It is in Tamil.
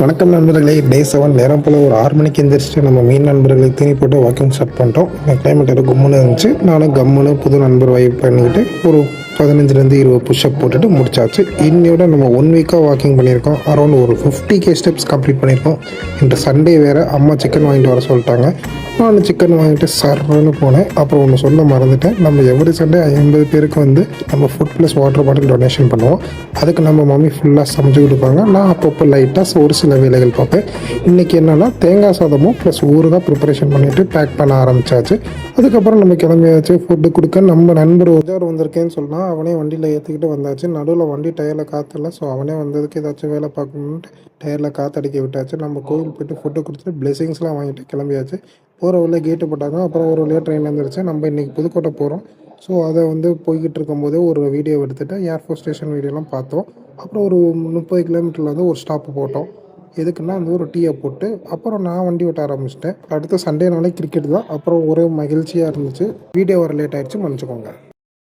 வணக்கம் நண்பர்களே. டே 7 நேரம் போல் ஒரு 6 மணிக்கு எந்திரிச்சிட்டு நம்ம மீன் நண்பர்களுக்கு தீனி போட்டு வாக்கிங் ஸ்டார்ட் பண்ணிட்டோம். கிளைமேட் எல்லாம் கும்முன்னு இருந்துச்சு. நானும் கம்முன்னு புது நண்பர் வைப் பண்ணிக்கிட்டு ஒரு 15லேருந்து 20 புஷ்அப் போட்டுட்டு முடிச்சாச்சு. இன்னையோட நம்ம 1 வீக்காக வாக்கிங் பண்ணியிருக்கோம். அரௌண்ட் ஒரு 50K ஸ்டெப்ஸ் கம்ப்ளீட் பண்ணியிருக்கோம். இன்று சண்டே வேறு அம்மா சிக்கன் வாங்கிட்டு வர சொல்லிட்டாங்க. நான் சிக்கன் வாங்கிட்டு சர்ன்னு போனேன். அப்புறம் ஒன்று சொல்ல மறந்துட்டேன். நம்ம எவ்ரி சண்டே 50 பேருக்கு நம்ம food plus water bottle donation பண்ணுவோம். அதுக்கு நம்ம மம்மி ஃபுல்லாக சமைச்சு கொடுப்பாங்க. நான் அப்பப்போ லைட்டாக ஒரு சில வேலைகள் பார்ப்பேன். இன்றைக்கி என்னென்னா தேங்காய் சாதமும் ப்ளஸ் ஊறுகாய் ப்ரிப்பரேஷன் பண்ணிவிட்டு பேக் பண்ண ஆரம்பித்தாச்சு. அதுக்கப்புறம் நம்ம கிளம்பியாச்சு. ஃபுட்டு கொடுக்க நம்ம நண்பர் உஜார் வந்திருக்கேன்னு சொன்னால் அவனே வண்டியில் ஏற்றிக்கிட்டு வந்தாச்சு. நடுவில் வண்டி டயரில் காற்றுல, ஸோ அவனே வந்ததுக்கு ஏதாச்சும் வேலை பார்க்கணுன்ட்டு டயரில் காற்றடிக்க விட்டாச்சு. நம்ம கோவில் போய்ட்டு ஃபுட்டு கொடுத்துட்டு பிளெஸிங்ஸ்லாம் வாங்கிட்டு கிளம்பியாச்சு. போகிற வழியாக கேட்டு போட்டாங்க. அப்புறம் ஒரு வழியாக ட்ரெயின் வந்துருச்சு. நம்ம இன்றைக்கி புதுக்கோட்டை போகிறோம். ஸோ அதை போய்கிட்டு இருக்கும்போதே ஒரு வீடியோ எடுத்துகிட்டு ஏர்ஃபோர்ஸ் ஸ்டேஷன் வீடியோலாம் பார்த்தோம். அப்புறம் ஒரு 30 கிலோமீட்டரில் ஒரு ஸ்டாப்பு போட்டோம். எதுக்குன்னா ஒரு டீயை போட்டு அப்புறம் நான் வண்டி ஓட்ட ஆரம்பிச்சிட்டேன். அடுத்த சண்டே நாளே கிரிக்கெட் தான். அப்புறம் ஒரு மகிழ்ச்சியாக இருந்துச்சு. வீடியோ வர லேட் ஆகிடுச்சு, மன்னிச்சுக்கோங்க.